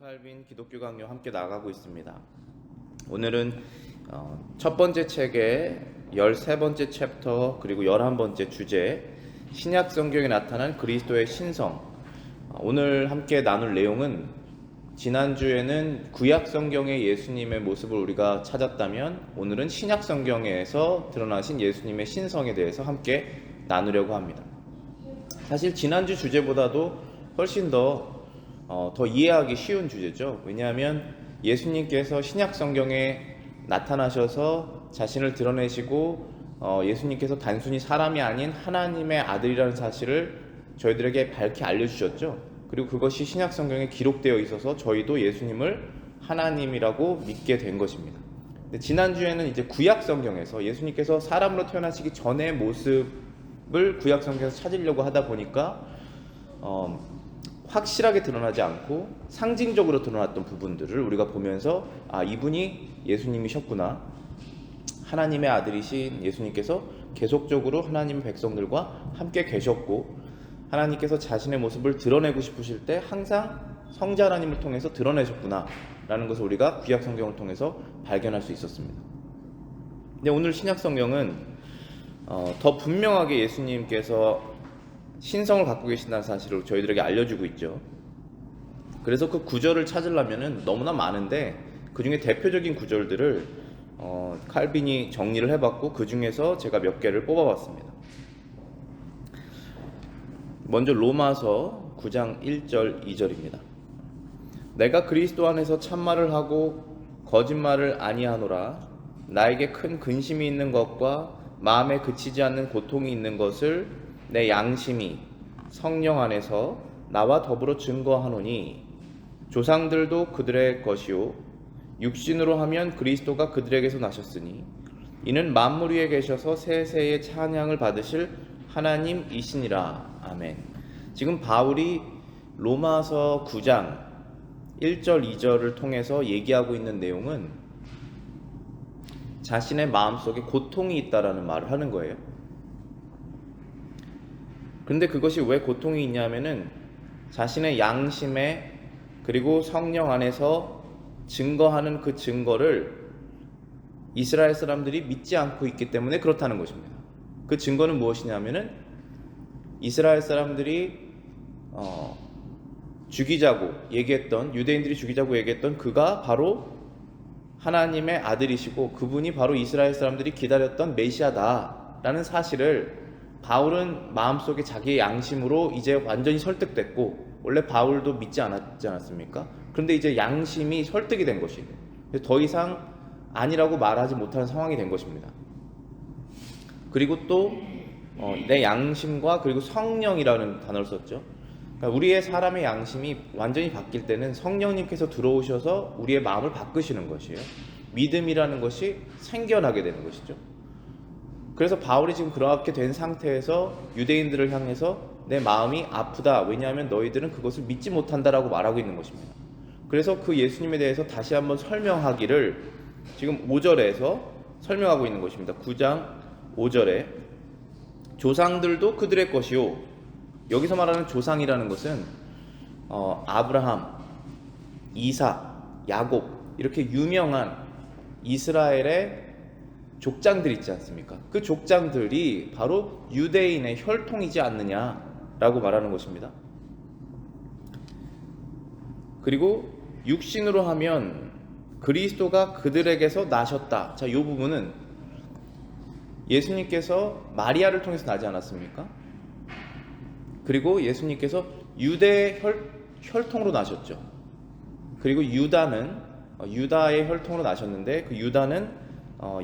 칼빈 기독교 강요 함께 나가고 있습니다. 오늘은 첫 번째 책의 13번째 챕터 그리고 11번째 주제 신약 성경에 나타난 그리스도의 신성. 오늘 함께 나눌 내용은 지난주에는 구약 성경의 예수님의 모습을 우리가 찾았다면 오늘은 신약 성경에서 드러나신 예수님의 신성에 대해서 함께 나누려고 합니다. 사실 지난주 주제보다도 훨씬 더 이해하기 쉬운 주제죠. 왜냐하면 예수님께서 신약 성경에 나타나셔서 자신을 드러내시고 예수님께서 단순히 사람이 아닌 하나님의 아들이라는 사실을 저희들에게 밝히 알려주셨죠. 그리고 그것이 신약 성경에 기록되어 있어서 저희도 예수님을 하나님이라고 믿게 된 것입니다. 근데 지난주에는 이제 구약 성경에서 예수님께서 사람으로 태어나시기 전의 모습을 구약 성경에서 찾으려고 하다 보니까 확실하게 드러나지 않고 상징적으로 드러났던 부분들을 우리가 보면서 이분이 예수님이셨구나, 하나님의 아들이신 예수님께서 계속적으로 하나님의 백성들과 함께 계셨고 하나님께서 자신의 모습을 드러내고 싶으실 때 항상 성자 하나님을 통해서 드러내셨구나 라는 것을 우리가 구약 성경을 통해서 발견할 수 있었습니다. 근데 오늘 신약 성경은 더 분명하게 예수님께서 신성을 갖고 계신다는 사실을 저희들에게 알려주고 있죠. 그래서 그 구절을 찾으려면 너무나 많은데 그 중에 대표적인 구절들을 칼빈이 정리를 해봤고 그 중에서 제가 몇 개를 뽑아봤습니다. 먼저 로마서 9장 1절 2절입니다. 내가 그리스도 안에서 참말을 하고 거짓말을 아니하노라. 나에게 큰 근심이 있는 것과 마음에 그치지 않는 고통이 있는 것을 내 양심이 성령 안에서 나와 더불어 증거하노니 조상들도 그들의 것이요 육신으로 하면 그리스도가 그들에게서 나셨으니 이는 만물 위에 계셔서 세세의 찬양을 받으실 하나님이시니라. 아멘. 지금 바울이 로마서 9장 1절 2절을 통해서 얘기하고 있는 내용은 자신의 마음속에 고통이 있다라는 말을 하는 거예요. 그런데 그것이 왜 고통이 있냐면은 자신의 양심에 그리고 성령 안에서 증거하는 그 증거를 이스라엘 사람들이 믿지 않고 있기 때문에 그렇다는 것입니다. 그 증거는 무엇이냐면은 이스라엘 사람들이 죽이자고 얘기했던, 유대인들이 죽이자고 얘기했던 그가 바로 하나님의 아들이시고 그분이 바로 이스라엘 사람들이 기다렸던 메시아다라는 사실을 바울은 마음속에 자기의 양심으로 이제 완전히 설득됐고, 원래 바울도 믿지 않았지 않았습니까? 그런데 이제 양심이 설득이 된 것이에요. 더 이상 아니라고 말하지 못하는 상황이 된 것입니다. 그리고 또 내 양심과 그리고 성령이라는 단어를 썼죠. 그러니까 우리의 사람의 양심이 완전히 바뀔 때는 성령님께서 들어오셔서 우리의 마음을 바꾸시는 것이에요. 믿음이라는 것이 생겨나게 되는 것이죠. 그래서 바울이 지금 그렇게 된 상태에서 유대인들을 향해서 내 마음이 아프다. 왜냐하면 너희들은 그것을 믿지 못한다라고 말하고 있는 것입니다. 그래서 그 예수님에 대해서 다시 한번 설명하기를 지금 5절에서 설명하고 있는 것입니다. 9장 5절에 조상들도 그들의 것이요. 여기서 말하는 조상이라는 것은 아브라함, 이삭, 야곱 이렇게 유명한 이스라엘의 족장들 있지 않습니까? 그 족장들이 바로 유대인의 혈통이지 않느냐라고 말하는 것입니다. 그리고 육신으로 하면 그리스도가 그들에게서 나셨다. 자, 이 부분은 예수님께서 마리아를 통해서 나지 않았습니까? 그리고 예수님께서 유대의 혈통으로 나셨죠. 그리고 유다의 혈통으로 나셨는데 그 유다는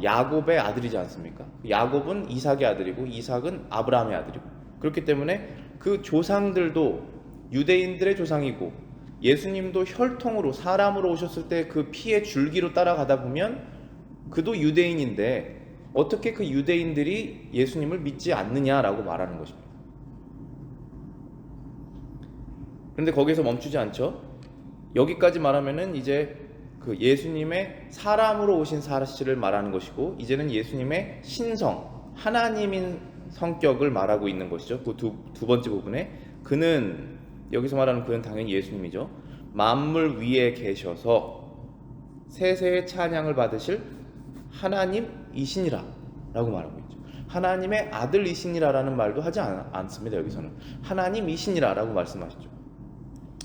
야곱의 아들이지 않습니까? 야곱은 이삭의 아들이고 이삭은 아브라함의 아들이고, 그렇기 때문에 그 조상들도 유대인들의 조상이고 예수님도 혈통으로 사람으로 오셨을 때 그 피의 줄기로 따라가다 보면 그도 유대인인데 어떻게 그 유대인들이 예수님을 믿지 않느냐라고 말하는 것입니다. 그런데 거기서 멈추지 않죠. 여기까지 말하면은 이제 그 예수님의 사람으로 오신 사실을 말하는 것이고, 이제는 예수님의 신성, 하나님인 성격을 말하고 있는 것이죠. 그 두 번째 부분에 그는, 여기서 말하는 그는 당연히 예수님이죠. 만물 위에 계셔서 세세의 찬양을 받으실 하나님이시니라 라고 말하고 있죠. 하나님의 아들이시니라라는 말도 하지 않습니다. 여기서는 하나님이시니라라고 말씀하시죠.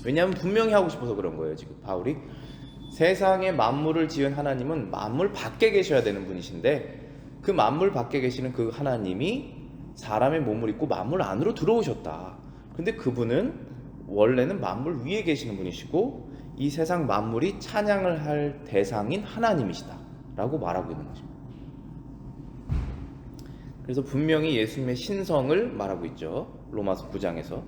왜냐하면 분명히 하고 싶어서 그런 거예요. 지금 바울이 세상의 만물을 지은 하나님은 만물 밖에 계셔야 되는 분이신데, 그 만물 밖에 계시는 그 하나님이 사람의 몸을 입고 만물 안으로 들어오셨다. 근데 그분은 원래는 만물 위에 계시는 분이시고 이 세상 만물이 찬양을 할 대상인 하나님이시다 라고 말하고 있는 것입니다. 그래서 분명히 예수님의 신성을 말하고 있죠. 로마서 9장에서.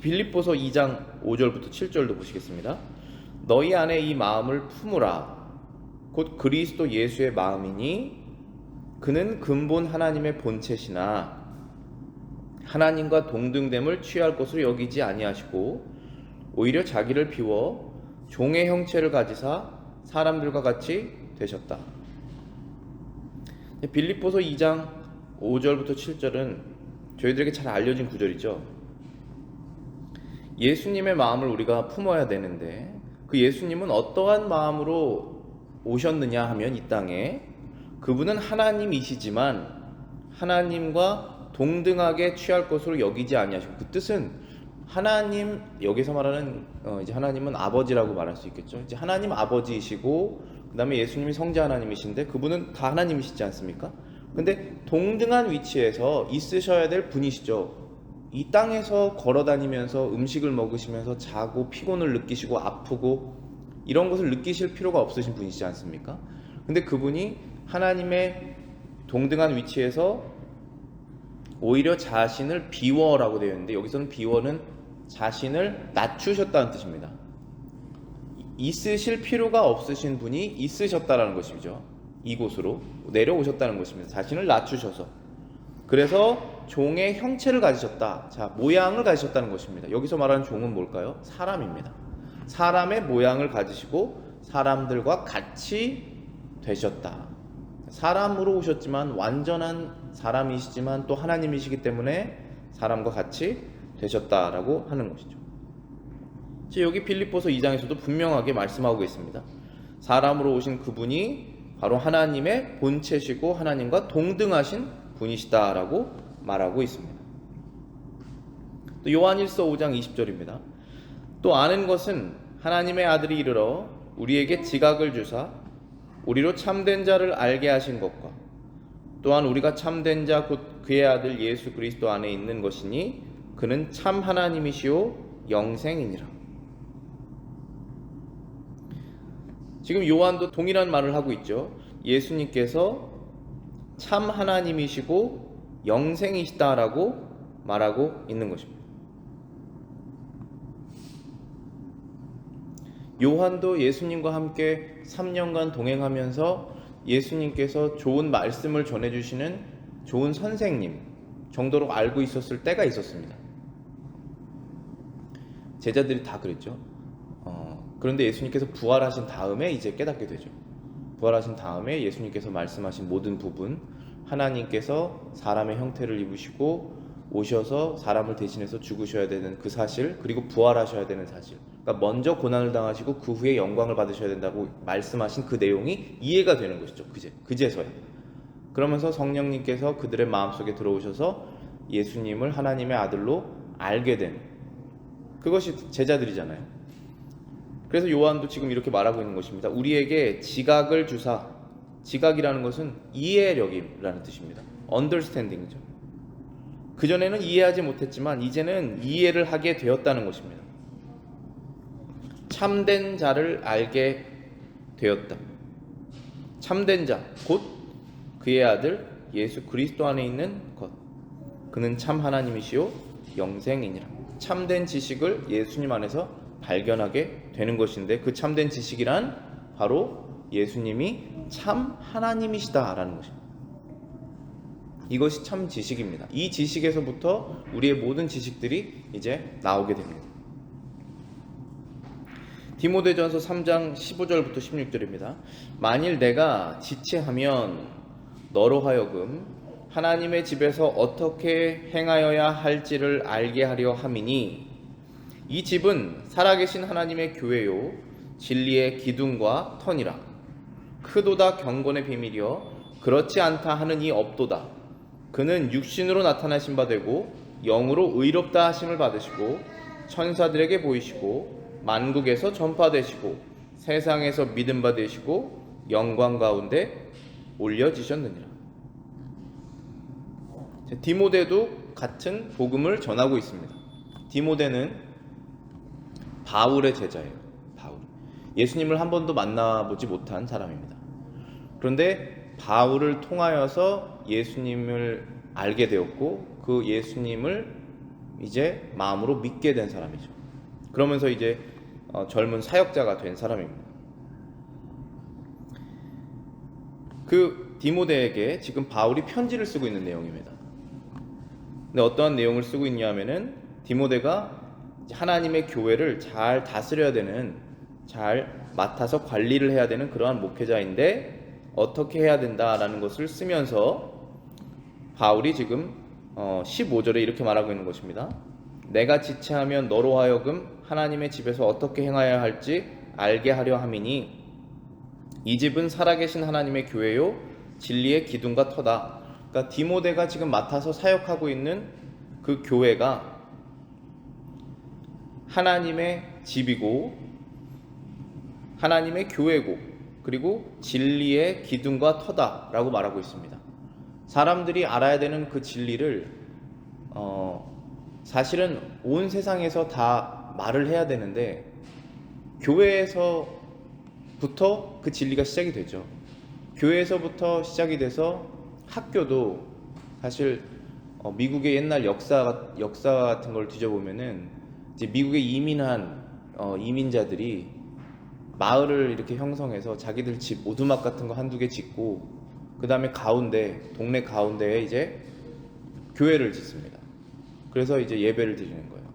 빌립보서 2장 5절부터 7절도 보시겠습니다. 너희 안에 이 마음을 품으라. 곧 그리스도 예수의 마음이니 그는 근본 하나님의 본체시나 하나님과 동등됨을 취할 것으로 여기지 아니하시고 오히려 자기를 비워 종의 형체를 가지사 사람들과 같이 되셨다. 빌립보서 2장 5절부터 7절은 저희들에게 잘 알려진 구절이죠. 예수님의 마음을 우리가 품어야 되는데 그 예수님은 어떠한 마음으로 오셨느냐 하면 이 땅에 그분은 하나님이시지만 하나님과 동등하게 취할 것으로 여기지 아니하시고, 그 뜻은 하나님, 여기서 말하는 이제 하나님은 아버지라고 말할 수 있겠죠. 이제 하나님 아버지이시고 그 다음에 예수님이 성자 하나님이신데 그분은 다 하나님이시지 않습니까? 근데 동등한 위치에서 있으셔야 될 분이시죠. 이 땅에서 걸어다니면서 음식을 먹으시면서 자고 피곤을 느끼시고 아프고 이런 것을 느끼실 필요가 없으신 분이시지 않습니까? 근데 그분이 하나님의 동등한 위치에서 오히려 자신을 비워라고 되어 있는데, 여기서는 비워는 자신을 낮추셨다는 뜻입니다. 있으실 필요가 없으신 분이 있으셨다라는 것이죠. 이곳으로 내려오셨다는 것입니다. 자신을 낮추셔서. 그래서 종의 형체를 가지셨다. 자, 모양을 가지셨다는 것입니다. 여기서 말하는 종은 뭘까요? 사람입니다. 사람의 모양을 가지시고 사람들과 같이 되셨다. 사람으로 오셨지만 완전한 사람이시지만 또 하나님이시기 때문에 사람과 같이 되셨다라고 하는 것이죠. 여기 빌립보서 2장에서도 분명하게 말씀하고 있습니다. 사람으로 오신 그분이 바로 하나님의 본체시고 하나님과 동등하신 분이시다라고 말하고 있습니다. 또 요한일서 5장 20절입니다. 또 아는 것은 하나님의 아들이 이르러 우리에게 지각을 주사 우리로 참된 자를 알게 하신 것과 또한 우리가 참된 자 곧 그의 아들 예수 그리스도 안에 있는 것이니 그는 참 하나님이시오 영생이니라. 지금 요한도 동일한 말을 하고 있죠. 예수님께서 참 하나님이시고 영생이시다라고 말하고 있는 것입니다. 요한도 예수님과 함께 3년간 동행하면서 예수님께서 좋은 말씀을 전해주시는 좋은 선생님 정도로 알고 있었을 때가 있었습니다. 제자들이 다 그랬죠. 그런데 예수님께서 부활하신 다음에 이제 깨닫게 되죠. 부활하신 다음에 예수님께서 말씀하신 모든 부분, 하나님께서 사람의 형태를 입으시고 오셔서 사람을 대신해서 죽으셔야 되는 그 사실, 그리고 부활하셔야 되는 사실, 그러니까 먼저 고난을 당하시고 그 후에 영광을 받으셔야 된다고 말씀하신 그 내용이 이해가 되는 것이죠. 그제서야. 그러면서 성령님께서 그들의 마음속에 들어오셔서 예수님을 하나님의 아들로 알게 된, 그것이 제자들이잖아요. 그래서 요한도 지금 이렇게 말하고 있는 것입니다. 우리에게 지각을 주사, 지각이라는 것은 이해력이라는 뜻입니다. understanding이죠. 그전에는 이해하지 못했지만 이제는 이해를 하게 되었다는 것입니다. 참된 자를 알게 되었다. 참된 자, 곧 그의 아들 예수 그리스도 안에 있는 것. 그는 참 하나님이시오 영생이니라. 참된 지식을 예수님 안에서 발견하게 되는 것인데, 그 참된 지식이란 바로 예수님이 참 하나님이시다라는 것입니다. 이것이 참 지식입니다. 이 지식에서부터 우리의 모든 지식들이 이제 나오게 됩니다. 디모데전서 3장 15절부터 16절입니다. 만일 내가 지체하면 너로 하여금 하나님의 집에서 어떻게 행하여야 할지를 알게 하려 함이니 이 집은 살아계신 하나님의 교회요 진리의 기둥과 터니라. 크도다 경건의 비밀이여 그렇지 않다 하는 이 없도다. 그는 육신으로 나타나신 바 되고 영으로 의롭다 하심을 받으시고 천사들에게 보이시고 만국에서 전파되시고 세상에서 믿음 받으시고 영광 가운데 올려지셨느니라. 디모데도 같은 복음을 전하고 있습니다. 디모데는 바울의 제자예요. 바울. 예수님을 한 번도 만나보지 못한 사람입니다. 그런데 바울을 통하여서 예수님을 알게 되었고 그 예수님을 이제 마음으로 믿게 된 사람이죠. 그러면서 이제 젊은 사역자가 된 사람입니다. 그 디모데에게 지금 바울이 편지를 쓰고 있는 내용입니다. 근데 어떠한 내용을 쓰고 있냐면은 디모데가 하나님의 교회를 잘 다스려야 되는, 잘 맡아서 관리를 해야 되는 그러한 목회자인데 어떻게 해야 된다라는 것을 쓰면서 바울이 지금 15절에 이렇게 말하고 있는 것입니다. 내가 지체하면 너로 하여금 하나님의 집에서 어떻게 행하여야 할지 알게 하려 함이니 이 집은 살아계신 하나님의 교회요 진리의 기둥과 터다. 그러니까 디모데가 지금 맡아서 사역하고 있는 그 교회가 하나님의 집이고 하나님의 교회고 그리고 진리의 기둥과 터다라고 말하고 있습니다. 사람들이 알아야 되는 그 진리를 사실은 온 세상에서 다 말을 해야 되는데 교회에서부터 그 진리가 시작이 되죠. 교회에서부터 시작이 돼서 학교도 사실 미국의 옛날 역사 같은 걸 뒤져보면은 이제 미국에 이민한 이민자들이 마을을 이렇게 형성해서 자기들 집 오두막 같은 거 한두 개 짓고 그 다음에 동네 가운데에 이제 교회를 짓습니다. 그래서 이제 예배를 드리는 거예요.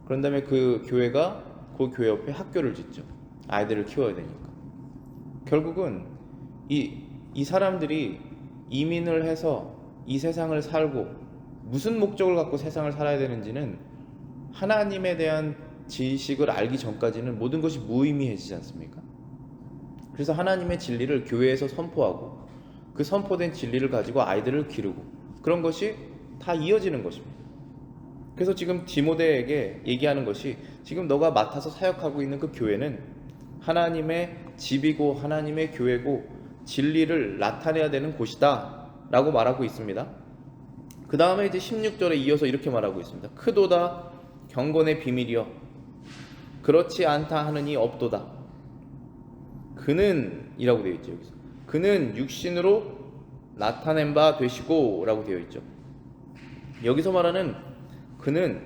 그런 다음에 그 교회가 그 교회 옆에 학교를 짓죠. 아이들을 키워야 되니까. 결국은 이 사람들이 이민을 해서 이 세상을 살고 무슨 목적을 갖고 세상을 살아야 되는지는 하나님에 대한 지식을 알기 전까지는 모든 것이 무의미해지지 않습니까? 그래서 하나님의 진리를 교회에서 선포하고 그 선포된 진리를 가지고 아이들을 기르고 그런 것이 다 이어지는 것입니다. 그래서 지금 디모데에게 얘기하는 것이 지금 너가 맡아서 사역하고 있는 그 교회는 하나님의 집이고 하나님의 교회고 진리를 나타내야 되는 곳이다 라고 말하고 있습니다. 그 다음에 이제 16절에 이어서 이렇게 말하고 있습니다. 크도다 경건의 비밀이여 그렇지 않다 하느니 없도다. 그는 이라고 되어 있죠. 여기서 그는 육신으로 나타낸 바 되시고 라고 되어 있죠. 여기서 말하는 그는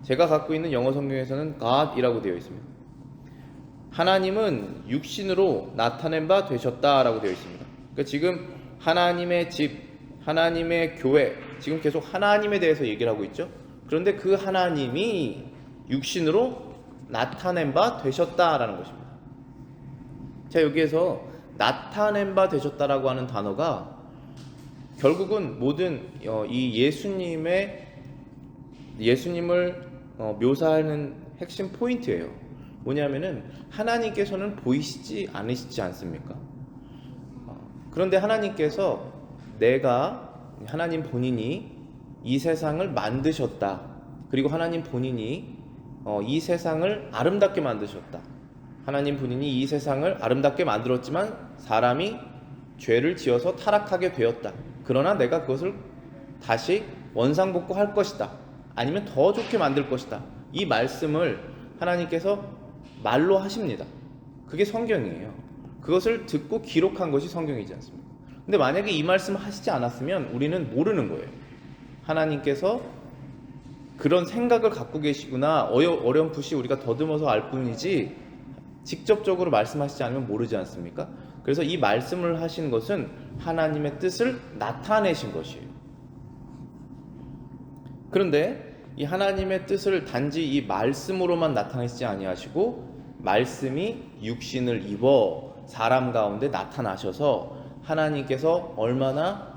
제가 갖고 있는 영어 성경에서는 God 이라고 되어 있습니다. 하나님은 육신으로 나타낸 바 되셨다 라고 되어 있습니다. 그러니까 지금 하나님의 집, 하나님의 교회, 지금 계속 하나님에 대해서 얘기를 하고 있죠. 그런데 그 하나님이 육신으로 나타낸 바 되셨다라는 것입니다. 자, 여기에서 나타낸 바 되셨다라고 하는 단어가 결국은 모든 이 예수님을 묘사하는 핵심 포인트예요. 뭐냐면은 하나님께서는 보이시지 않으시지 않습니까? 그런데 하나님께서 하나님 본인이 이 세상을 만드셨다. 그리고 하나님 본인이 이 세상을 아름답게 만드셨다. 하나님 본인이 이 세상을 아름답게 만들었지만 사람이 죄를 지어서 타락하게 되었다. 그러나 내가 그것을 다시 원상복구할 것이다. 아니면 더 좋게 만들 것이다. 이 말씀을 하나님께서 말로 하십니다. 그게 성경이에요. 그것을 듣고 기록한 것이 성경이지 않습니까? 근데 만약에 이 말씀을 하시지 않았으면 우리는 모르는 거예요. 하나님께서 그런 생각을 갖고 계시구나 어렴풋이 우리가 더듬어서 알 뿐이지 직접적으로 말씀하시지 않으면 모르지 않습니까? 그래서 이 말씀을 하신 것은 하나님의 뜻을 나타내신 것이에요. 그런데 이 하나님의 뜻을 단지 이 말씀으로만 나타내시지 아니하시고 말씀이 육신을 입어 사람 가운데 나타나셔서 하나님께서 얼마나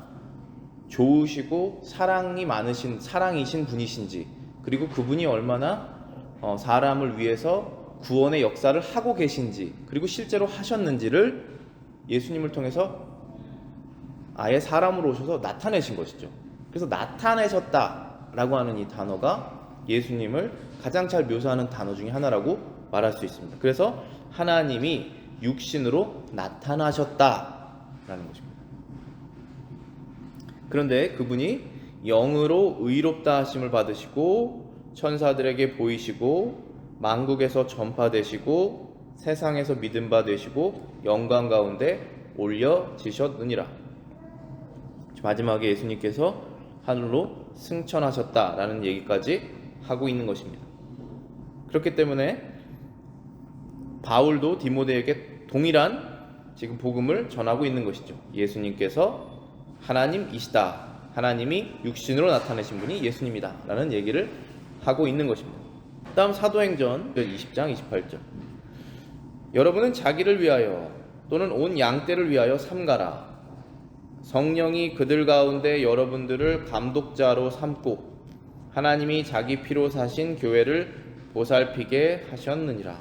좋으시고 사랑이신 분이신지 그리고 그분이 얼마나 사람을 위해서 구원의 역사를 하고 계신지, 그리고 실제로 하셨는지를 예수님을 통해서 아예 사람으로 오셔서 나타내신 것이죠. 그래서 나타내셨다라고 하는 이 단어가 예수님을 가장 잘 묘사하는 단어 중에 하나라고 말할 수 있습니다. 그래서 하나님이 육신으로 나타나셨다라는 것입니다. 그런데 그분이 영으로 의롭다 하심을 받으시고 천사들에게 보이시고 만국에서 전파되시고 세상에서 믿음 바 되시고 영광 가운데 올려지셨느니라. 마지막에 예수님께서 하늘로 승천하셨다라는 얘기까지 하고 있는 것입니다. 그렇기 때문에 바울도 디모데에게 동일한 지금 복음을 전하고 있는 것이죠. 예수님께서 하나님이시다, 하나님이 육신으로 나타내신 분이 예수님이다 라는 얘기를 하고 있는 것입니다. 다음 사도행전 20장 28절. 여러분은 자기를 위하여 또는 온 양떼를 위하여 삼가라. 성령이 그들 가운데 여러분들을 감독자로 삼고 하나님이 자기 피로 사신 교회를 보살피게 하셨느니라.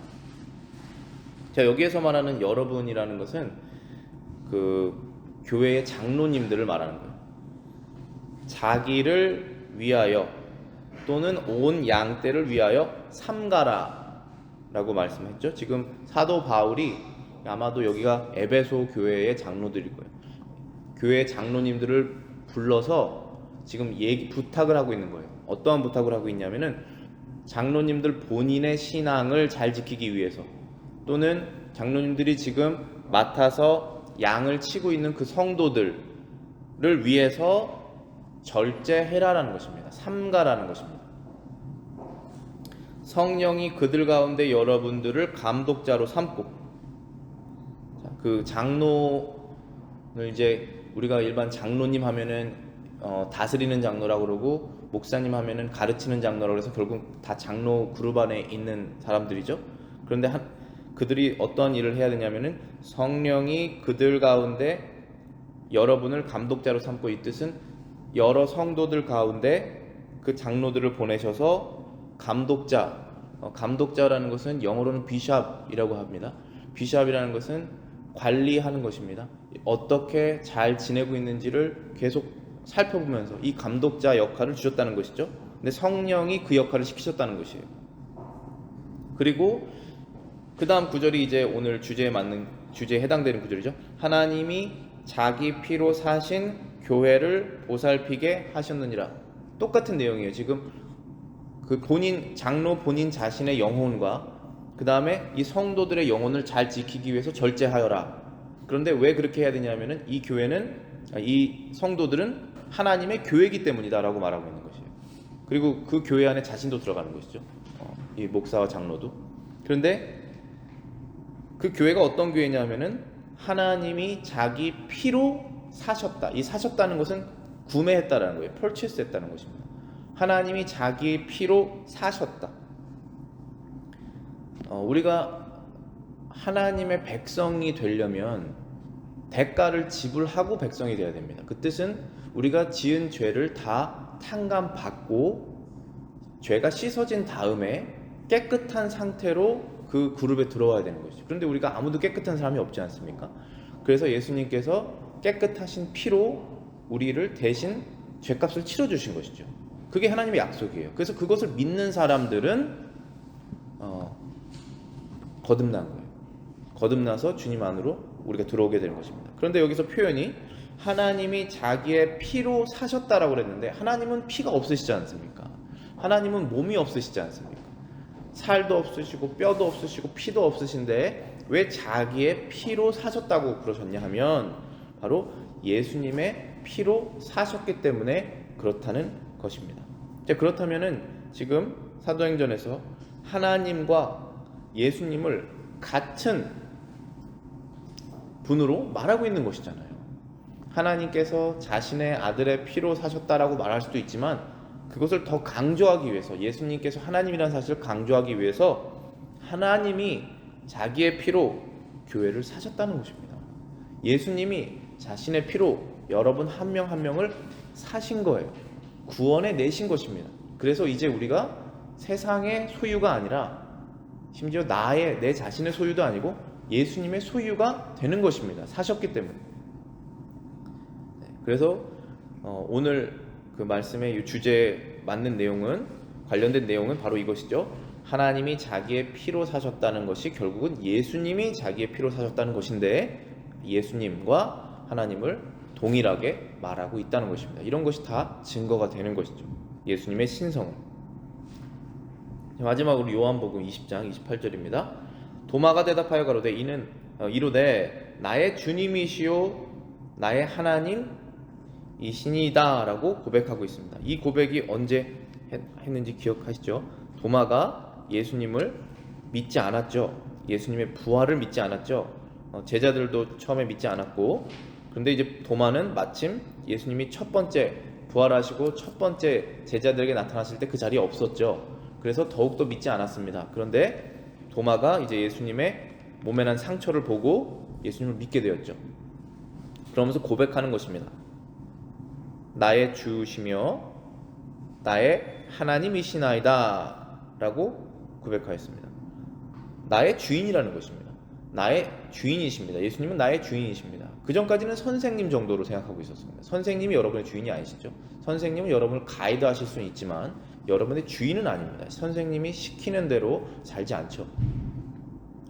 자, 여기에서 말하는 여러분이라는 것은 그 교회의 장로님들을 말하는 거예요. 자기를 위하여 또는 온 양떼를 위하여 삼가라 라고 말씀했죠. 지금 사도 바울이 아마도 여기가 에베소 교회의 장로들일 거예요. 교회 장로님들을 불러서 지금 부탁을 하고 있는 거예요. 어떠한 부탁을 하고 있냐면은 장로님들 본인의 신앙을 잘 지키기 위해서, 또는 장로님들이 지금 맡아서 양을 치고 있는 그 성도들을 위해서 절제해라라는 것입니다. 삼가라는 것입니다. 성령이 그들 가운데 여러분들을 감독자로 삼고, 그 장로를 이제 우리가 일반 장로님 하면은 다스리는 장로라고 그러고, 목사님 하면은 가르치는 장로라고 해서 결국 다 장로 그룹 안에 있는 사람들이죠. 그런데 그들이 어떤 일을 해야 되냐면은 성령이 그들 가운데 여러분을 감독자로 삼고, 이 뜻은 여러 성도들 가운데 그 장로들을 보내셔서 감독자라는 것은 영어로는 비샵이라고 합니다. 비샵이라는 것은 관리하는 것입니다. 어떻게 잘 지내고 있는지를 계속 살펴보면서 이 감독자 역할을 주셨다는 것이죠. 근데 성령이 그 역할을 시키셨다는 것이에요. 그리고 그 다음 구절이 이제 오늘 주제에 해당되는 구절이죠. 하나님이 자기 피로 사신 교회를 보살피게 하셨느니라. 똑같은 내용이에요. 지금 그 장로 본인 자신의 영혼과 그 다음에 이 성도들의 영혼을 잘 지키기 위해서 절제하여라. 그런데 왜 그렇게 해야 되냐면은 이 성도들은 하나님의 교회이기 때문이다라고 말하고 있는 것이에요. 그리고 그 교회 안에 자신도 들어가는 것이죠. 이 목사와 장로도. 그런데 그 교회가 어떤 교회냐면은 하나님이 자기 피로 사셨다. 이 사셨다는 것은 구매했다라는 거예요. 펄치스했다는 것입니다. 하나님이 자기 피로 사셨다. 우리가 하나님의 백성이 되려면 대가를 지불하고 백성이 되어야 됩니다. 그 뜻은 우리가 지은 죄를 다 탕감받고 죄가 씻어진 다음에 깨끗한 상태로 그 그룹에 들어와야 되는 것이죠. 그런데 우리가 아무도 깨끗한 사람이 없지 않습니까? 그래서 예수님께서 깨끗하신 피로 우리를 대신 죄값을 치러주신 것이죠. 그게 하나님의 약속이에요. 그래서 그것을 믿는 사람들은 거듭난 거예요. 거듭나서 주님 안으로 우리가 들어오게 되는 것입니다. 그런데 여기서 표현이 하나님이 자기의 피로 사셨다라고 그랬는데, 하나님은 피가 없으시지 않습니까? 하나님은 몸이 없으시지 않습니까? 살도 없으시고 뼈도 없으시고 피도 없으신데 왜 자기의 피로 사셨다고 그러셨냐 하면 바로 예수님의 피로 사셨기 때문에 그렇다는 것입니다. 자, 그렇다면은 지금 사도행전에서 하나님과 예수님을 같은 분으로 말하고 있는 것이잖아요. 하나님께서 자신의 아들의 피로 사셨다라고 말할 수도 있지만, 그것을 더 강조하기 위해서, 예수님께서 하나님이라는 사실을 강조하기 위해서 하나님이 자기의 피로 교회를 사셨다는 것입니다. 예수님이 자신의 피로 여러분 한 명 한 명을 사신 거예요. 구원해 내신 것입니다. 그래서 이제 우리가 세상의 소유가 아니라 심지어 내 자신의 소유도 아니고 예수님의 소유가 되는 것입니다. 사셨기 때문에. 그래서 오늘 그 말씀의 주제에 맞는 내용은, 관련된 내용은 바로 이것이죠. 하나님이 자기의 피로 사셨다는 것이 결국은 예수님이 자기의 피로 사셨다는 것인데, 예수님과 하나님을 동일하게 말하고 있다는 것입니다. 이런 것이 다 증거가 되는 것이죠. 예수님의 신성은. 마지막으로 요한복음 20장 28절입니다. 도마가 대답하여 가로되 이르되 나의 주님이시요 나의 하나님이시니이다 라고 고백하고 있습니다. 이 고백이 언제 했는지 기억하시죠? 도마가 예수님을 믿지 않았죠. 예수님의 부활을 믿지 않았죠. 제자들도 처음에 믿지 않았고, 그런데 이제 도마는 마침 예수님이 첫 번째 부활하시고 첫 번째 제자들에게 나타났을 때 그 자리에 없었죠. 그래서 더욱더 믿지 않았습니다. 그런데 도마가 이제 예수님의 몸에 난 상처를 보고 예수님을 믿게 되었죠. 그러면서 고백하는 것입니다. 나의 주시며 나의 하나님이시나이다 라고 고백하였습니다. 나의 주인이라는 것입니다. 나의 주인이십니다. 예수님은 나의 주인이십니다. 그 전까지는 선생님 정도로 생각하고 있었습니다. 선생님이 여러분의 주인이 아니시죠. 선생님은 여러분을 가이드 하실 수는 있지만 여러분의 주인은 아닙니다. 선생님이 시키는 대로 살지 않죠.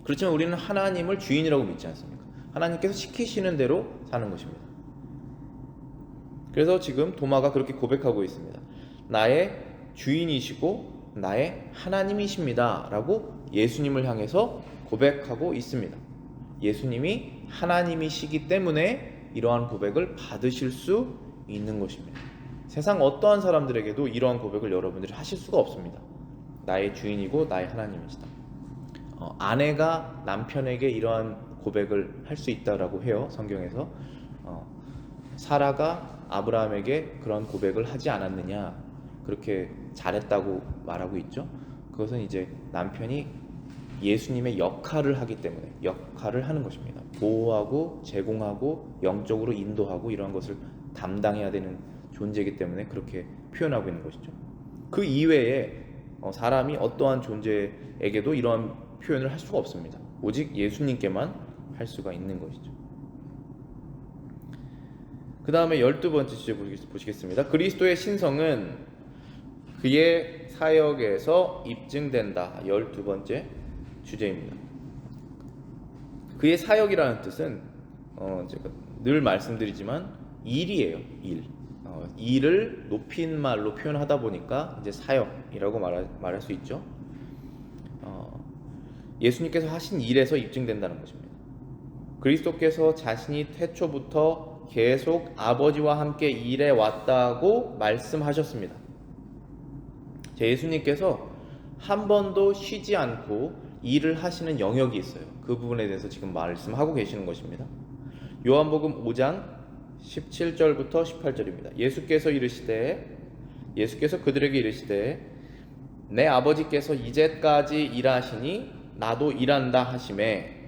그렇지만 우리는 하나님을 주인이라고 믿지 않습니까? 하나님께서 시키시는 대로 사는 것입니다. 그래서 지금 도마가 그렇게 고백하고 있습니다. 나의 주인이시고 나의 하나님이십니다 라고 예수님을 향해서 고백하고 있습니다. 예수님이 하나님이시기 때문에 이러한 고백을 받으실 수 있는 것입니다. 세상 어떠한 사람들에게도 이러한 고백을 여러분들이 하실 수가 없습니다. 나의 주인이고 나의 하나님이시다. 아내가 남편에게 이러한 고백을 할 수 있다라고 해요. 성경에서. 사라가 아브라함에게 그런 고백을 하지 않았느냐, 그렇게 잘했다고 말하고 있죠. 그것은 이제 남편이 예수님의 역할을 하기 때문에 역할을 하는 것입니다. 보호하고 제공하고 영적으로 인도하고 이러한 것을 담당해야 되는 존재이기 때문에 그렇게 표현하고 있는 것이죠. 그 이외에 사람이 어떠한 존재에게도 이러한 표현을 할 수가 없습니다. 오직 예수님께만 할 수가 있는 것이죠. 그 다음에 12번째 주제 보시겠습니다. 그리스도의 신성은 그의 사역에서 입증된다. 12번째 주제입니다. 그의 사역이라는 뜻은 제가 늘 말씀드리지만 일이에요. 일을 높인 말로 표현하다 보니까 이제 사역이라고 말할 수 있죠. 예수님께서 하신 일에서 입증된다는 것입니다. 그리스도께서 자신이 태초부터 계속 아버지와 함께 일해 왔다고 말씀하셨습니다. 예수님께서 한 번도 쉬지 않고 일을 하시는 영역이 있어요. 그 부분에 대해서 지금 말씀하고 계시는 것입니다. 요한복음 5장 17절부터 18절입니다. 예수께서 그들에게 이르시되 내 아버지께서 이제까지 일하시니 나도 일한다 하시매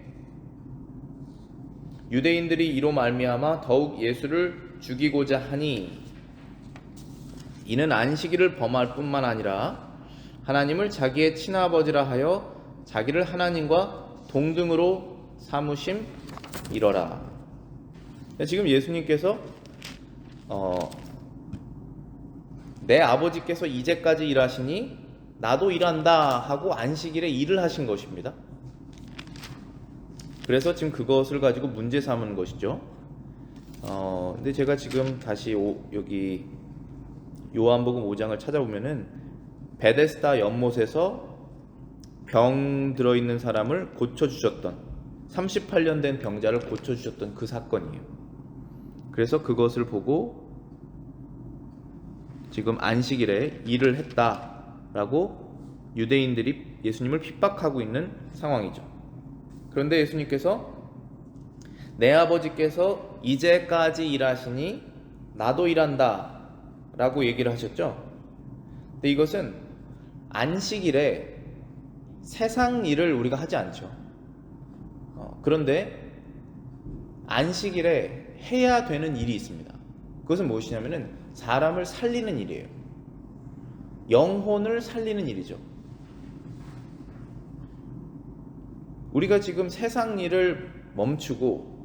유대인들이 이로 말미암아 더욱 예수를 죽이고자 하니 이는 안식일을 범할 뿐만 아니라 하나님을 자기의 친아버지라 하여 자기를 하나님과 동등으로 삼으심이러라. 지금 예수님께서 내 아버지께서 이제까지 일하시니 나도 일한다 하고 안식일에 일을 하신 것입니다. 그래서 지금 그것을 가지고 문제 삼은 것이죠. 근데 제가 지금 다시 여기 요한복음 5장을 찾아보면은 베데스다 연못에서 병 들어있는 사람을 고쳐주셨던 38년 된 병자를 고쳐주셨던 그 사건이에요. 그래서 그것을 보고 지금 안식일에 일을 했다라고 유대인들이 예수님을 핍박하고 있는 상황이죠. 그런데 예수님께서 내 아버지께서 이제까지 일하시니 나도 일한다 라고 얘기를 하셨죠. 근데 이것은 안식일에 세상 일을 우리가 하지 않죠. 그런데 안식일에 해야 되는 일이 있습니다. 그것은 무엇이냐면은 사람을 살리는 일이에요. 영혼을 살리는 일이죠. 우리가 지금 세상 일을 멈추고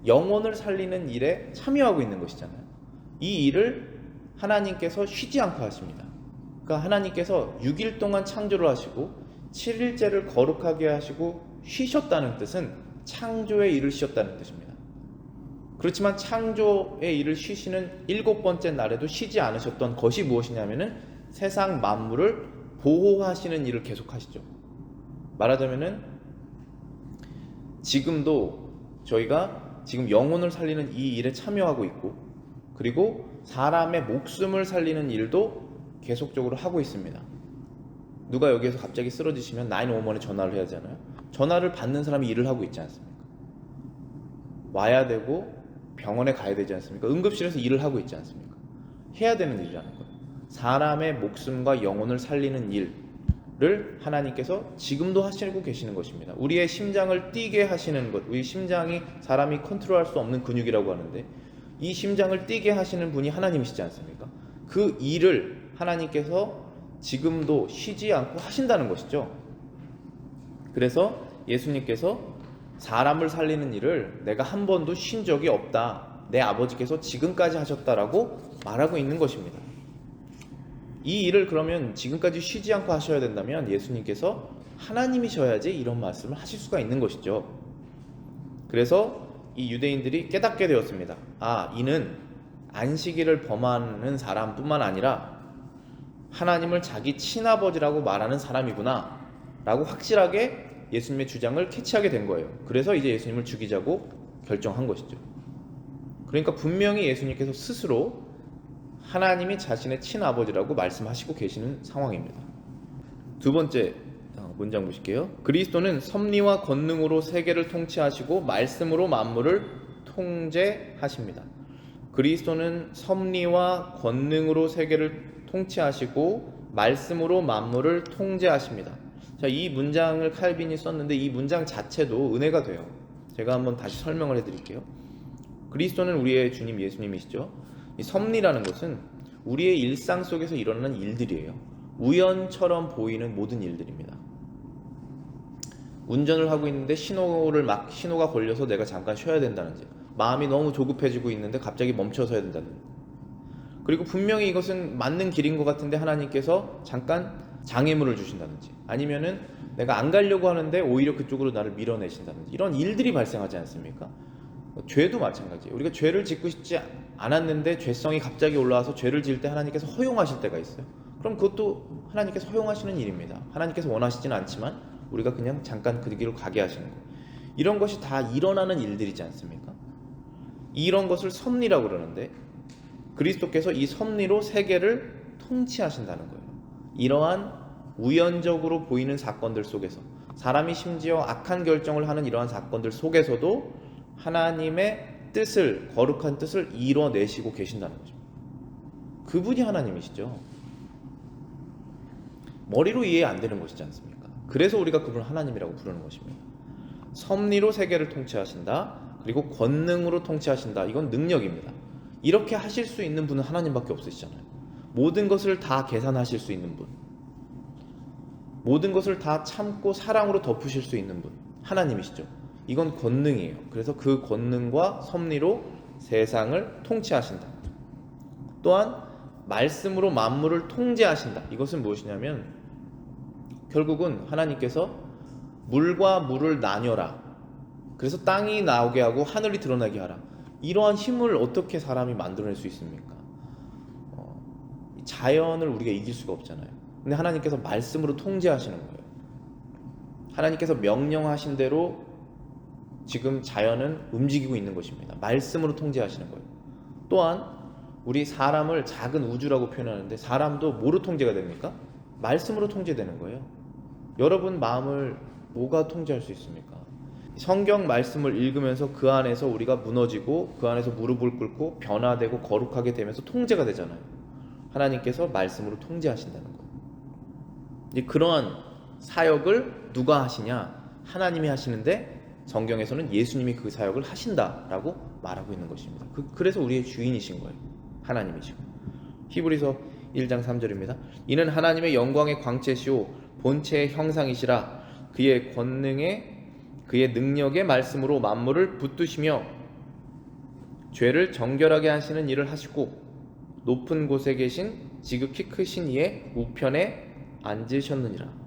영혼을 살리는 일에 참여하고 있는 것이잖아요. 이 일을 하나님께서 쉬지 않고 하십니다. 그러니까 하나님께서 6일 동안 창조를 하시고 7일째를 거룩하게 하시고 쉬셨다는 뜻은 창조의 일을 쉬었다는 뜻입니다. 그렇지만 창조의 일을 쉬시는 7번째 날에도 쉬지 않으셨던 것이 무엇이냐면은 세상 만물을 보호하시는 일을 계속하시죠. 말하자면은 지금도 저희가 지금 영혼을 살리는 이 일에 참여하고 있고, 그리고 사람의 목숨을 살리는 일도 계속적으로 하고 있습니다. 누가 여기에서 갑자기 쓰러지시면 911에 전화를 해야 하잖아요. 전화를 받는 사람이 일을 하고 있지 않습니까? 와야 되고 병원에 가야 되지 않습니까? 응급실에서 일을 하고 있지 않습니까? 해야 되는 일이라는 거예요. 사람의 목숨과 영혼을 살리는 일을 하나님께서 지금도 하시고 계시는 것입니다. 우리의 심장을 뛰게 하시는 것, 우리 심장이 사람이 컨트롤할 수 없는 근육이라고 하는데 이 심장을 뛰게 하시는 분이 하나님이시지 않습니까? 그 일을 하나님께서 지금도 쉬지 않고 하신다는 것이죠. 그래서 예수님께서 사람을 살리는 일을 내가 한 번도 쉰 적이 없다, 내 아버지께서 지금까지 하셨다라고 말하고 있는 것입니다. 이 일을 그러면 지금까지 쉬지 않고 하셔야 된다면 예수님께서 하나님이셔야지 이런 말씀을 하실 수가 있는 것이죠. 그래서 이 유대인들이 깨닫게 되었습니다. 아, 이는 안식일을 범하는 사람뿐만 아니라 하나님을 자기 친아버지라고 말하는 사람이구나 라고 확실하게 예수님의 주장을 캐치하게 된 거예요. 그래서 이제 예수님을 죽이자고 결정한 것이죠. 그러니까 분명히 예수님께서 스스로 하나님이 자신의 친아버지라고 말씀하시고 계시는 상황입니다. 두 번째 문장 보실게요. 그리스도는 섭리와 권능으로 세계를 통치하시고 말씀으로 만물을 통제하십니다. 그리스도는 섭리와 권능으로 세계를 통치하시고 말씀으로 만물을 통제하십니다. 자, 이 문장을 칼빈이 썼는데 이 문장 자체도 은혜가 돼요. 제가 한번 다시 설명을 해드릴게요. 그리스도는 우리의 주님 예수님이시죠. 이 섭리라는 것은 우리의 일상 속에서 일어나는 일들이에요. 우연처럼 보이는 모든 일들입니다. 운전을 하고 있는데 신호가 걸려서 내가 잠깐 쉬어야 된다든지, 마음이 너무 조급해지고 있는데 갑자기 멈춰서야 된다든지, 그리고 분명히 이것은 맞는 길인 것 같은데 하나님께서 잠깐 장애물을 주신다든지, 아니면은 내가 안 가려고 하는데 오히려 그쪽으로 나를 밀어내신다든지, 이런 일들이 발생하지 않습니까? 죄도 마찬가지예요. 우리가 죄를 짓고 싶지 않았는데 죄성이 갑자기 올라와서 죄를 지을 때 하나님께서 허용하실 때가 있어요. 그럼 그것도 하나님께서 허용하시는 일입니다. 하나님께서 원하시지는 않지만 우리가 그냥 잠깐 그 길로 가게 하시는 거예요. 이런 것이 다 일어나는 일들이지 않습니까? 이런 것을 섭리라고 그러는데 그리스도께서 이 섭리로 세계를 통치하신다는 거예요. 이러한 우연적으로 보이는 사건들 속에서, 사람이 심지어 악한 결정을 하는 이러한 사건들 속에서도 하나님의 뜻을, 거룩한 뜻을 이뤄내시고 계신다는 거죠. 그분이 하나님이시죠. 머리로 이해 안 되는 것이지 않습니까? 그래서 우리가 그분을 하나님이라고 부르는 것입니다. 섭리로 세계를 통치하신다, 그리고 권능으로 통치하신다. 이건 능력입니다. 이렇게 하실 수 있는 분은 하나님밖에 없으시잖아요. 모든 것을 다 계산하실 수 있는 분, 모든 것을 다 참고 사랑으로 덮으실 수 있는 분, 하나님이시죠. 이건 권능이에요. 그래서 그 권능과 섭리로 세상을 통치하신다. 또한 말씀으로 만물을 통제하신다. 이것은 무엇이냐면 결국은 하나님께서 물과 물을 나뉘어라, 그래서 땅이 나오게 하고 하늘이 드러나게 하라. 이러한 힘을 어떻게 사람이 만들어낼 수 있습니까? 자연을 우리가 이길 수가 없잖아요. 근데 하나님께서 말씀으로 통제하시는 거예요. 하나님께서 명령하신 대로 지금 자연은 움직이고 있는 것입니다. 말씀으로 통제하시는 거예요. 또한 우리 사람을 작은 우주라고 표현하는데 사람도 뭐로 통제가 됩니까? 말씀으로 통제되는 거예요. 여러분 마음을 뭐가 통제할 수 있습니까? 성경 말씀을 읽으면서 그 안에서 우리가 무너지고 그 안에서 무릎을 꿇고 변화되고 거룩하게 되면서 통제가 되잖아요. 하나님께서 말씀으로 통제하신다는 거예요. 이제 그러한 사역을 누가 하시냐? 하나님이 하시는데 성경에서는 예수님이 그 사역을 하신다라고 말하고 있는 것입니다. 그래서 우리의 주인이신 거예요. 하나님이시고. 히브리서 1장 3절입니다. 이는 하나님의 영광의 광채시오 본체의 형상이시라. 그의 권능에 그의 능력의 말씀으로 만물을 붙드시며 죄를 정결하게 하시는 일을 하시고 높은 곳에 계신 지극히 크신 이의 우편에 앉으셨느니라.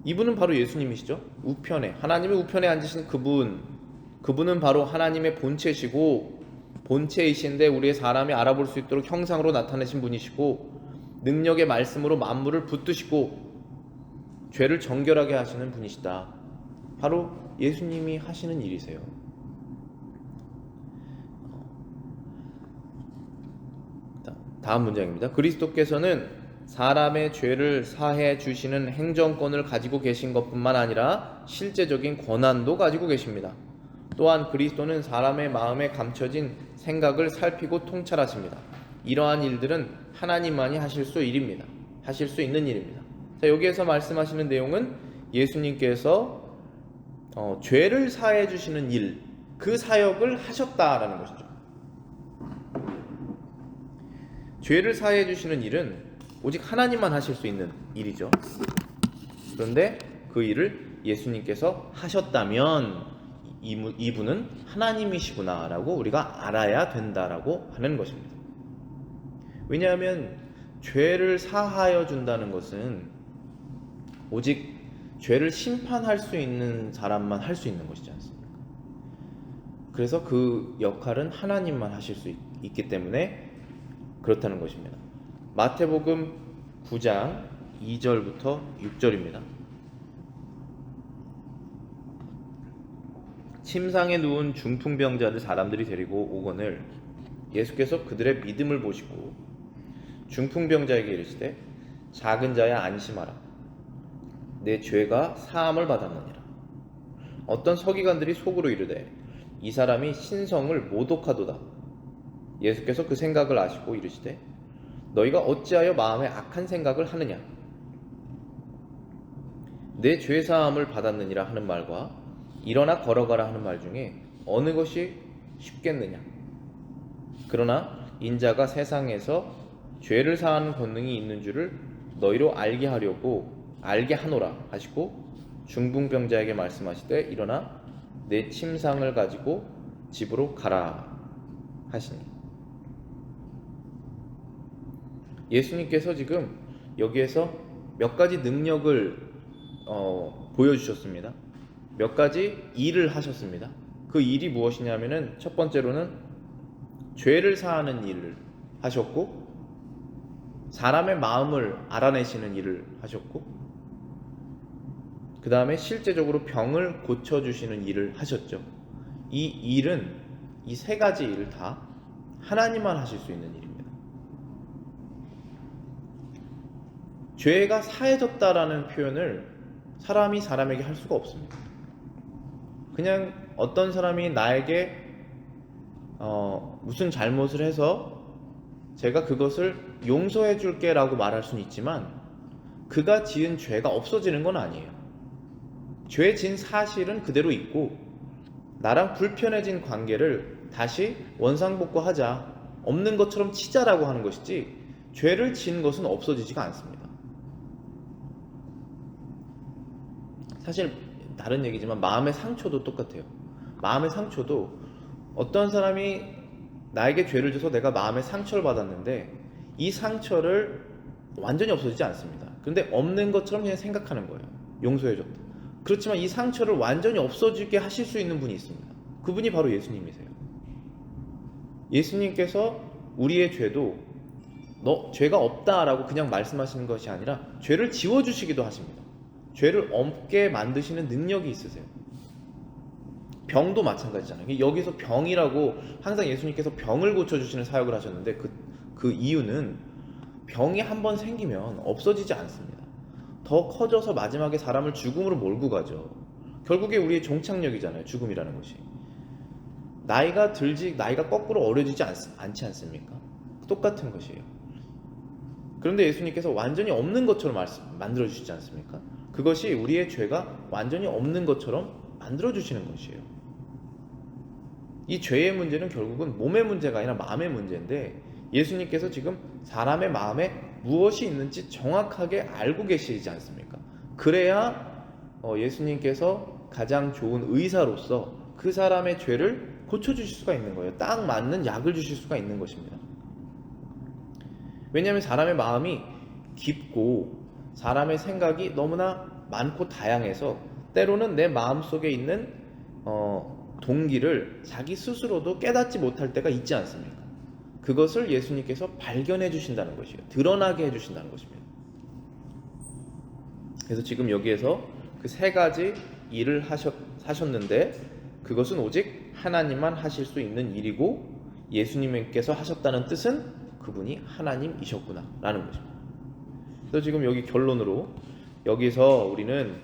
이분은 바로 예수님이시죠. 우편에, 하나님의 우편에 앉으신 그분은 바로 하나님의 본체시고 본체이신데 우리의 사람이 알아볼 수 있도록 형상으로 나타내신 분이시고 능력의 말씀으로 만물을 붙드시고 죄를 정결하게 하시는 분이시다. 바로 예수님이 하시는 일이세요. 다음 문장입니다. 그리스도께서는 사람의 죄를 사해 주시는 행정권을 가지고 계신 것뿐만 아니라 실제적인 권한도 가지고 계십니다. 또한 그리스도는 사람의 마음에 감춰진 생각을 살피고 통찰하십니다. 이러한 일들은 하나님만이 하실 수 있는 일입니다. 자, 여기에서 말씀하시는 내용은 예수님께서 죄를 사해 주시는 일, 그 사역을 하셨다라는 것이죠. 죄를 사해 주시는 일은 오직 하나님만 하실 수 있는 일이죠. 그런데 그 일을 예수님께서 하셨다면 이분은 하나님이시구나라고 우리가 알아야 된다라고 하는 것입니다. 왜냐하면 죄를 사하여 준다는 것은 오직 죄를 심판할 수 있는 사람만 할 수 있는 것이지 않습니까? 그래서 그 역할은 하나님만 하실 수 있기 때문에 그렇다는 것입니다. 마태복음 9장 2절부터 6절입니다. 침상에 누운 중풍병자를 사람들이 데리고 오거늘 예수께서 그들의 믿음을 보시고 중풍병자에게 이르시되 작은 자야 안심하라. 내 죄가 사함을 받았느니라. 어떤 서기관들이 속으로 이르되 이 사람이 신성을 모독하도다. 예수께서 그 생각을 아시고 이르시되 너희가 어찌하여 마음에 악한 생각을 하느냐. 내 죄 사함을 받았느니라 하는 말과 일어나 걸어가라 하는 말 중에 어느 것이 쉽겠느냐. 그러나 인자가 세상에서 죄를 사하는 권능이 있는 줄을 너희로 알게 하노라 하시고 중풍병자에게 말씀하시되 일어나 내 침상을 가지고 집으로 가라 하시니. 예수님께서 지금 여기에서 몇 가지 능력을 보여주셨습니다. 몇 가지 일을 하셨습니다. 그 일이 무엇이냐면은 첫 번째로는 죄를 사하는 일을 하셨고 사람의 마음을 알아내시는 일을 하셨고 그 다음에 실제적으로 병을 고쳐주시는 일을 하셨죠. 이 일은 이 세 가지 일을 다 하나님만 하실 수 있는 일입니다. 죄가 사해졌다라는 표현을 사람이 사람에게 할 수가 없습니다. 그냥 어떤 사람이 나에게 무슨 잘못을 해서 제가 그것을 용서해 줄게 라고 말할 수는 있지만 그가 지은 죄가 없어지는 건 아니에요. 죄 진 사실은 그대로 있고 나랑 불편해진 관계를 다시 원상복구하자, 없는 것처럼 치자라고 하는 것이지 죄를 지은 것은 없어지지가 않습니다. 사실 다른 얘기지만 마음의 상처도 똑같아요. 마음의 상처도 어떤 사람이 나에게 죄를 져서 내가 마음의 상처를 받았는데 이 상처를 완전히 없어지지 않습니다. 그런데 없는 것처럼 그냥 생각하는 거예요. 용서해줬다. 그렇지만 이 상처를 완전히 없어지게 하실 수 있는 분이 있습니다. 그분이 바로 예수님이세요. 예수님께서 우리의 죄도 너 죄가 없다라고 그냥 말씀하시는 것이 아니라 죄를 지워주시기도 하십니다. 죄를 없게 만드시는 능력이 있으세요. 병도 마찬가지잖아요. 여기서 병이라고 항상 예수님께서 병을 고쳐주시는 사역을 하셨는데 그 이유는 병이 한번 생기면 없어지지 않습니다. 더 커져서 마지막에 사람을 죽음으로 몰고 가죠. 결국에 우리의 종착역이잖아요. 죽음이라는 것이. 나이가 거꾸로 어려지지 않지 않습니까? 똑같은 것이에요. 그런데 예수님께서 완전히 없는 것처럼 만들어주시지 않습니까? 그것이 우리의 죄가 완전히 없는 것처럼 만들어주시는 것이에요. 이 죄의 문제는 결국은 몸의 문제가 아니라 마음의 문제인데 예수님께서 지금 사람의 마음에 무엇이 있는지 정확하게 알고 계시지 않습니까? 그래야 예수님께서 가장 좋은 의사로서 그 사람의 죄를 고쳐주실 수가 있는 거예요. 딱 맞는 약을 주실 수가 있는 것입니다. 왜냐하면 사람의 마음이 깊고 사람의 생각이 너무나 많고 다양해서 때로는 내 마음속에 있는 동기를 자기 스스로도 깨닫지 못할 때가 있지 않습니까? 그것을 예수님께서 발견해 주신다는 것이에요. 드러나게 해주신다는 것입니다. 그래서 지금 여기에서 그 세 가지 일을 하셨는데 그것은 오직 하나님만 하실 수 있는 일이고 예수님께서 하셨다는 뜻은 그분이 하나님이셨구나 라는 것입니다. 그래서 지금 여기 결론으로 여기서 우리는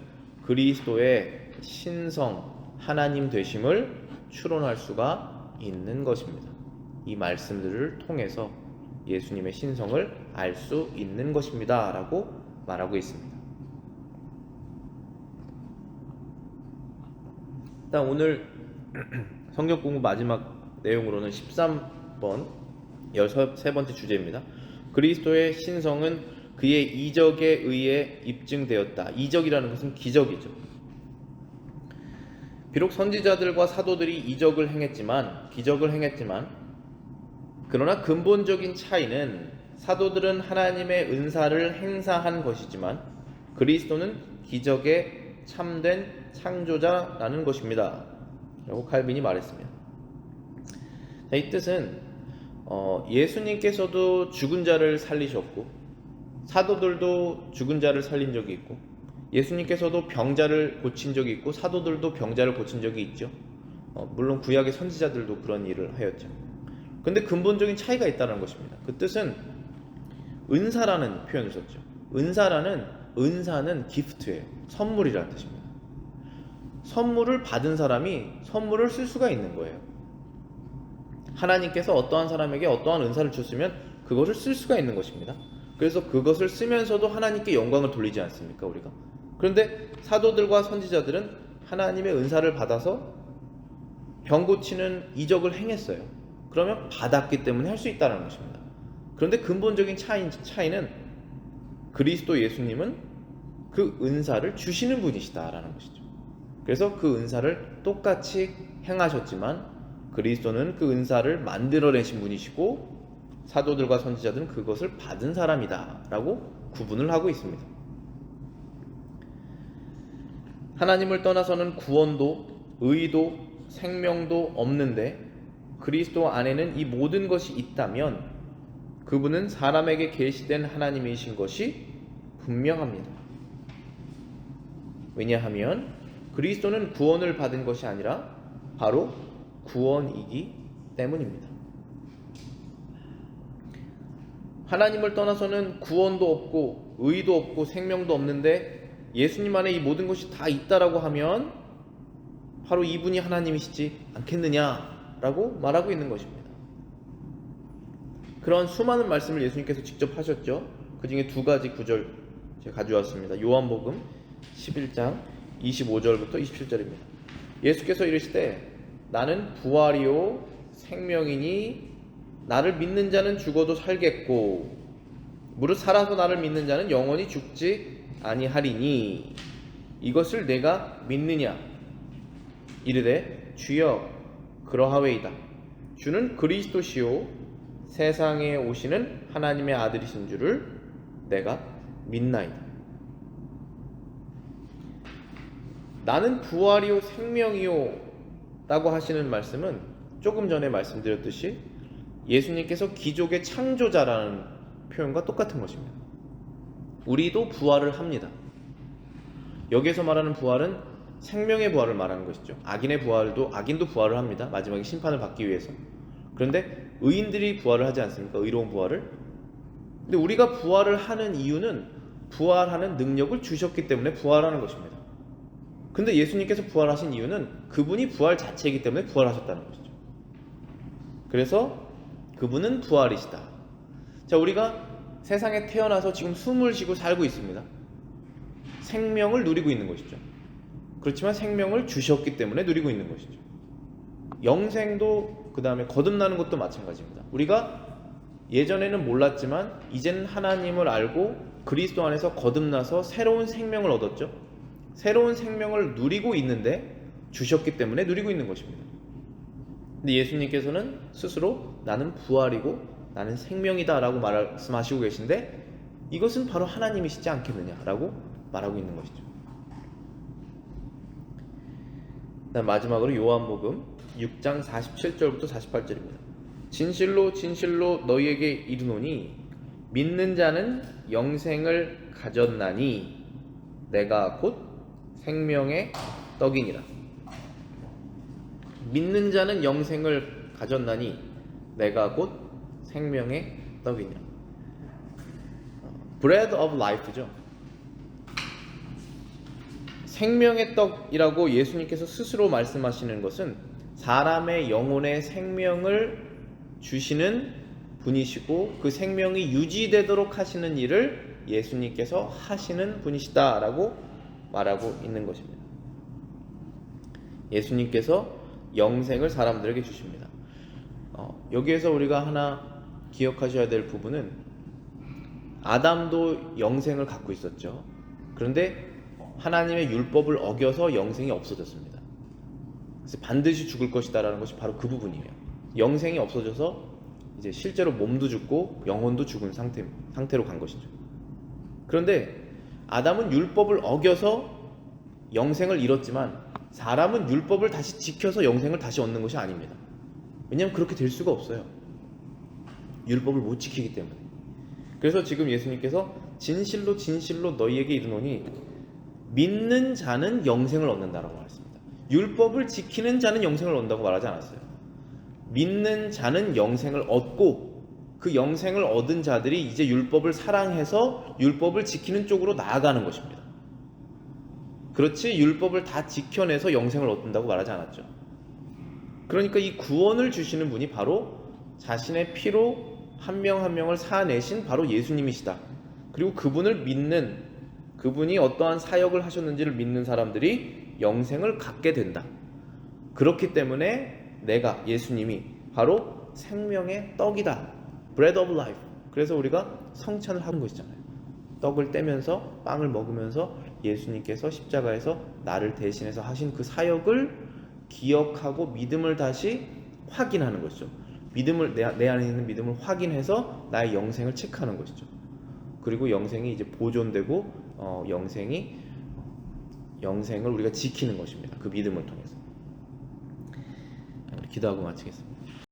그리스도의 신성 하나님 되심을 추론할 수가 있는 것입니다. 이 말씀들을 통해서 예수님의 신성을 알 수 있는 것입니다 라고 말하고 있습니다. 일단 오늘 성경 공부 마지막 내용으로는 13번 13번째 주제입니다. 그리스도의 신성은 그의 이적에 의해 입증되었다. 이적이라는 것은 기적이죠. 비록 선지자들과 사도들이 기적을 행했지만 그러나 근본적인 차이는 사도들은 하나님의 은사를 행사한 것이지만 그리스도는 기적의 참된 창조자라는 것입니다 라고 칼빈이 말했습니다. 이 뜻은 예수님께서도 죽은 자를 살리셨고 사도들도 죽은 자를 살린 적이 있고 예수님께서도 병자를 고친 적이 있고 사도들도 병자를 고친 적이 있죠. 물론 구약의 선지자들도 그런 일을 하였죠. 근데 근본적인 차이가 있다는 것입니다. 그 뜻은 은사라는 표현을 썼죠. 은사는 기프트예요. 선물이라는 뜻입니다. 선물을 받은 사람이 선물을 쓸 수가 있는 거예요. 하나님께서 어떠한 사람에게 어떠한 은사를 줬으면 그것을 쓸 수가 있는 것입니다. 그래서 그것을 쓰면서도 하나님께 영광을 돌리지 않습니까, 우리가? 그런데 사도들과 선지자들은 하나님의 은사를 받아서 병 고치는 이적을 행했어요. 그러면 받았기 때문에 할 수 있다는 것입니다. 그런데 근본적인 차이는 그리스도 예수님은 그 은사를 주시는 분이시다라는 것이죠. 그래서 그 은사를 똑같이 행하셨지만 그리스도는 그 은사를 만들어내신 분이시고 사도들과 선지자들은 그것을 받은 사람이다 라고 구분을 하고 있습니다. 하나님을 떠나서는 구원도 의도 생명도 없는데 그리스도 안에는 이 모든 것이 있다면 그분은 사람에게 계시된 하나님이신 것이 분명합니다. 왜냐하면 그리스도는 구원을 받은 것이 아니라 바로 구원이기 때문입니다. 하나님을 떠나서는 구원도 없고 의도 없고 생명도 없는데 예수님 안에 이 모든 것이 다 있다라고 하면 바로 이분이 하나님이시지 않겠느냐라고 말하고 있는 것입니다. 그런 수많은 말씀을 예수님께서 직접 하셨죠. 그 중에 두 가지 구절 제가 가져왔습니다. 요한복음 11장 25절부터 27절입니다. 예수께서 이르시되 나는 부활이요 생명이니 나를 믿는 자는 죽어도 살겠고 무릇 살아서 나를 믿는 자는 영원히 죽지 아니하리니 이것을 내가 믿느냐 이르되 주여 그러하웨이다. 주는 그리스도시요 세상에 오시는 하나님의 아들이신 줄을 내가 믿나이다. 나는 부활이요 생명이요 라고 하시는 말씀은 조금 전에 말씀드렸듯이 예수님께서 기적의 창조자라는 표현과 똑같은 것입니다. 우리도 부활을 합니다. 여기에서 말하는 부활은 생명의 부활을 말하는 것이죠. 악인도 부활을 합니다. 마지막에 심판을 받기 위해서. 그런데 의인들이 부활을 하지 않습니까? 의로운 부활을. 근데 우리가 부활을 하는 이유는 부활하는 능력을 주셨기 때문에 부활하는 것입니다. 근데 예수님께서 부활하신 이유는 그분이 부활 자체이기 때문에 부활하셨다는 것이죠. 그래서 그분은 부활이시다. 자, 우리가 세상에 태어나서 지금 숨을 쉬고 살고 있습니다. 생명을 누리고 있는 것이죠. 그렇지만 생명을 주셨기 때문에 누리고 있는 것이죠. 영생도 그 다음에 거듭나는 것도 마찬가지입니다. 우리가 예전에는 몰랐지만 이제는 하나님을 알고 그리스도 안에서 거듭나서 새로운 생명을 얻었죠. 새로운 생명을 누리고 있는데 주셨기 때문에 누리고 있는 것입니다. 근데 예수님께서는 스스로 나는 부활이고 나는 생명이다 라고 말씀하시고 계신데 이것은 바로 하나님이시지 않겠느냐 라고 말하고 있는 것이죠. 마지막으로 요한복음 6장 47절부터 48절입니다. 진실로 진실로 너희에게 이르노니 믿는 자는 영생을 가졌나니 내가 곧 생명의 떡이니라. 믿는 자는 영생을 가졌나니 내가 곧 생명의 떡이니라. Bread of Life죠. 생명의 떡이라고 예수님께서 스스로 말씀하시는 것은 사람의 영혼의 생명을 주시는 분이시고 그 생명이 유지되도록 하시는 일을 예수님께서 하시는 분이시다라고 말하고 있는 것입니다. 예수님께서 영생을 사람들에게 주십니다. 여기에서 우리가 하나 기억하셔야 될 부분은 아담도 영생을 갖고 있었죠. 그런데 하나님의 율법을 어겨서 영생이 없어졌습니다. 그래서 반드시 죽을 것이다라는 것이 바로 그 부분이에요. 영생이 없어져서 이제 실제로 몸도 죽고 영혼도 죽은 상태로 간 것이죠. 그런데 아담은 율법을 어겨서 영생을 잃었지만 사람은 율법을 다시 지켜서 영생을 다시 얻는 것이 아닙니다. 왜냐하면 그렇게 될 수가 없어요. 율법을 못 지키기 때문에. 그래서 지금 예수님께서 진실로 진실로 너희에게 이르노니 믿는 자는 영생을 얻는다라고 말했습니다. 율법을 지키는 자는 영생을 얻는다고 말하지 않았어요. 믿는 자는 영생을 얻고 그 영생을 얻은 자들이 이제 율법을 사랑해서 율법을 지키는 쪽으로 나아가는 것입니다. 그렇지 율법을 다 지켜내서 영생을 얻는다고 말하지 않았죠. 그러니까 이 구원을 주시는 분이 바로 자신의 피로 한 명 한 명을 사내신 바로 예수님이시다. 그리고 그분을 믿는, 그분이 어떠한 사역을 하셨는지를 믿는 사람들이 영생을 갖게 된다. 그렇기 때문에 내가, 예수님이 바로 생명의 떡이다. Bread of Life. 그래서 우리가 성찬을 하는 것이잖아요. 떡을 떼면서 빵을 먹으면서 예수님께서 십자가에서 나를 대신해서 하신 그 사역을 기억하고 믿음을 다시 확인하는 것이죠. 믿음을 내 안에 있는 믿음을 확인해서 나의 영생을 체크하는 것이죠. 그리고 영생이 이제 보존되고 영생을 우리가 지키는 것입니다. 그 믿음을 통해서. 기도하고 마치겠습니다.